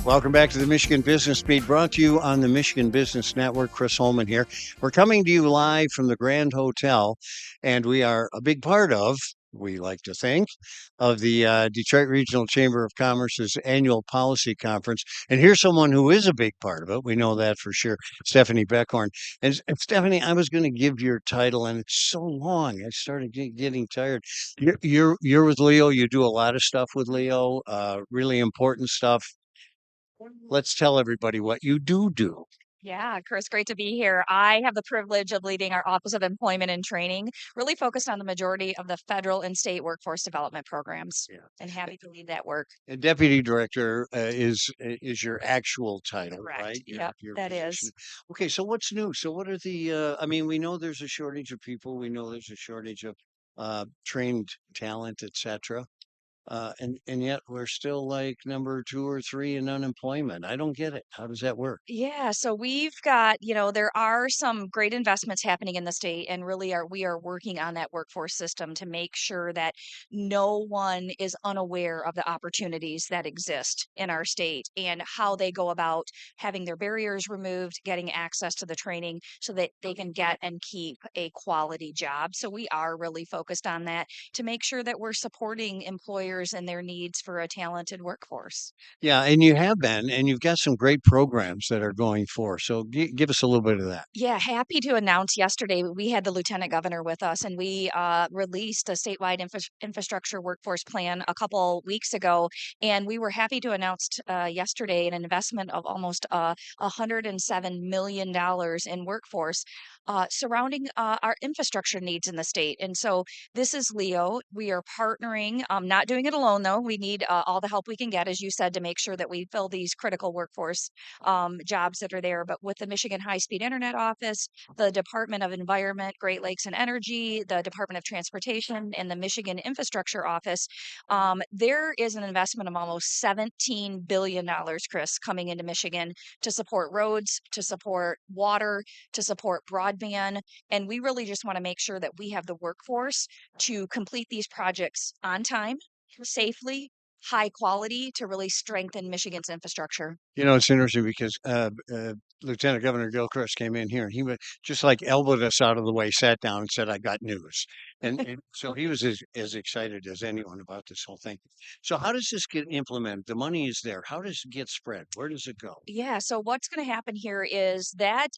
Welcome back to the Michigan Business Beat, brought to you on the Michigan Business Network. Chris Holman here. We're coming to you live from the Grand Hotel, and we are a big part of, we like to think, of the Detroit Regional Chamber of Commerce's annual policy conference. And here's someone who is a big part of it. We know that for sure, Stephanie Beckhorn. And Stephanie, I was going to give your title, and it's so long. I started getting tired. You're with Leo. You do a lot of stuff with Leo, really important stuff. Let's tell everybody what you do. Yeah, Chris, great to be here. I have the privilege of leading our Office of Employment and Training, really focused on the majority of the federal and state workforce development programs, Yeah. and happy to lead that work. And deputy director is your actual title, right? Correct. Your Yep, your that position. is. Okay, so what's new? So what are the I mean, we know there's a shortage of people, we know there's a shortage of trained talent, etc. And yet we're still like number 2 or 3 in unemployment. I don't get it. How does that work? Yeah, so we've got, there are some great investments happening in the state, and really we are working on that workforce system to make sure that no one is unaware of the opportunities that exist in our state and how they go about having their barriers removed, getting access to the training so that they can get and keep a quality job. So we are really focused on that to make sure that we're supporting employers and their needs for a talented workforce. Yeah, and you have been, and you've got some great programs that are going for. So give us a little bit of that. Yeah, happy to announce yesterday we had the lieutenant governor with us, and we released a statewide infrastructure workforce plan a couple weeks ago. And we were happy to announce yesterday an investment of almost $107 million in workforce surrounding our infrastructure needs in the state. And so this is Leo. We are partnering, not doing it alone, though. We need all the help we can get, as you said, to make sure that we fill these critical workforce jobs that are there. But with the Michigan High Speed Internet Office, the Department of Environment, Great Lakes and Energy, the Department of Transportation, and the Michigan Infrastructure Office, there is an investment of almost $17 billion, Chris, coming into Michigan to support roads, to support water, to support broadband. And we really just want to make sure that we have the workforce to complete these projects on time, safely, high quality to really strengthen Michigan's infrastructure. It's interesting because Lieutenant Governor Gilchrist came in here and he was just like elbowed us out of the way, sat down and said, I got news. And so he was as excited as anyone about this whole thing. So how does this get implemented? The money is there. How does it get spread? Where does it go? Yeah, so what's going to happen here is that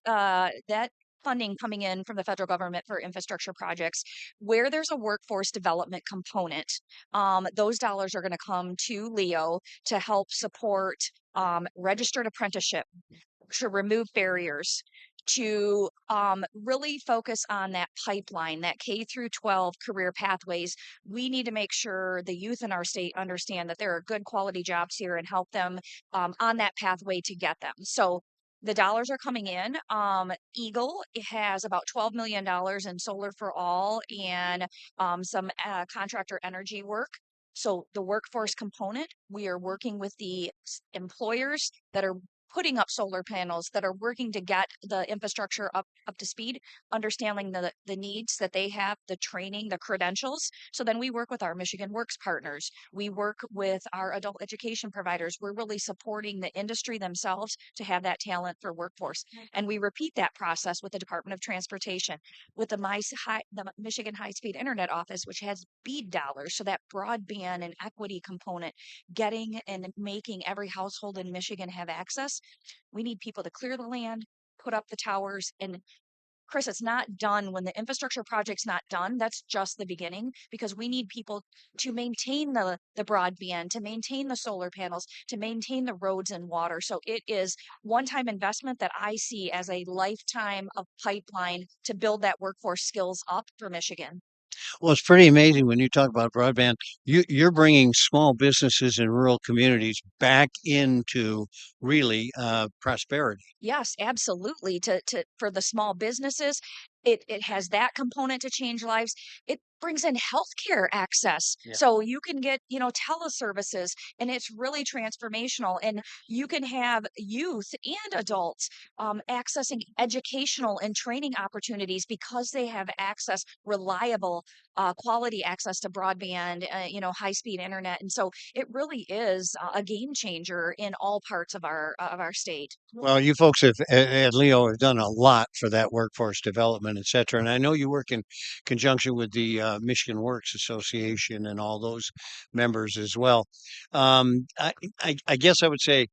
funding coming in from the federal government for infrastructure projects, where there's a workforce development component, those dollars are going to come to Leo to help support registered apprenticeship, to remove barriers, to really focus on that pipeline, that K through 12 career pathways. We need to make sure the youth in our state understand that there are good quality jobs here and help them on that pathway to get them. So the dollars are coming in. Eagle has about $12 million in solar for all and some contractor energy work. So the workforce component, we are working with the employers that are putting up solar panels, that are working to get the infrastructure up to speed, understanding the needs that they have, the training, the credentials. So then we work with our Michigan Works partners. We work with our adult education providers. We're really supporting the industry themselves to have that talent for workforce. And we repeat that process with the Department of Transportation, with the Michigan High Speed Internet Office, which has BEAD dollars, so that broadband and equity component, getting and making every household in Michigan have access. We need people to clear the land, put up the towers. And Chris, it's not done when the infrastructure project's not done. That's just the beginning, because we need people to maintain the broadband, to maintain the solar panels, to maintain the roads and water. So it is one-time investment that I see as a lifetime of pipeline to build that workforce skills up for Michigan. Well, it's pretty amazing when you talk about broadband. You're bringing small businesses in rural communities back into really prosperity. Yes, absolutely. To for the small businesses, it has that component to change lives. It brings in healthcare access. Yeah. So you can get, teleservices, and it's really transformational. And you can have youth and adults accessing educational and training opportunities because they have access, reliable, quality access to broadband, high speed internet. And so it really is a game changer in all parts of our state. Well, you folks at Leo have done a lot for that workforce development, et cetera. And I know you work in conjunction with the Michigan Works Association and all those members as well. I guess I would say,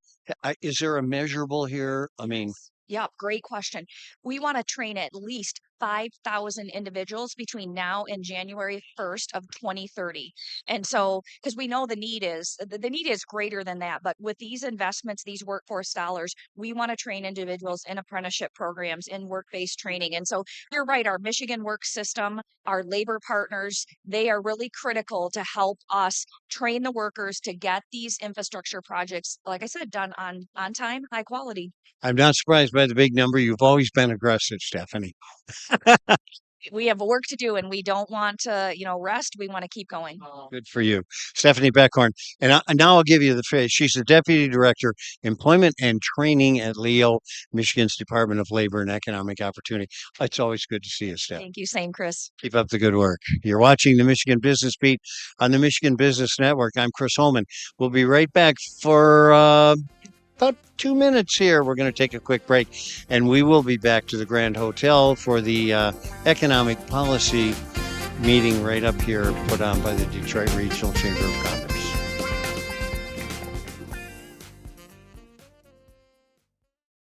is there a measurable here? I mean, Yep, great question. We want to train at least 5,000 individuals between now and January 1st of 2030. And so, because we know the need is greater than that, but with these investments, these workforce dollars, we want to train individuals in apprenticeship programs, in work-based training. And so you're right, our Michigan work system, our labor partners, they are really critical to help us train the workers to get these infrastructure projects, like I said, done on time, high quality. I'm not surprised by the big number. You've always been aggressive, Stephanie. We have work to do and we don't want to, rest. We want to keep going. Good for you, Stephanie Beckhorn. And now I'll give you the face. She's the Deputy Director, Employment and Training at Leo, Michigan's Department of Labor and Economic Opportunity. It's always good to see you, Steph. Thank you. Same, Chris. Keep up the good work. You're watching the Michigan Business Beat on the Michigan Business Network. I'm Chris Holman. We'll be right back for about 2 minutes here. We're going to take a quick break, and we will be back to the Grand Hotel for the economic policy meeting right up here put on by the Detroit Regional Chamber of Commerce.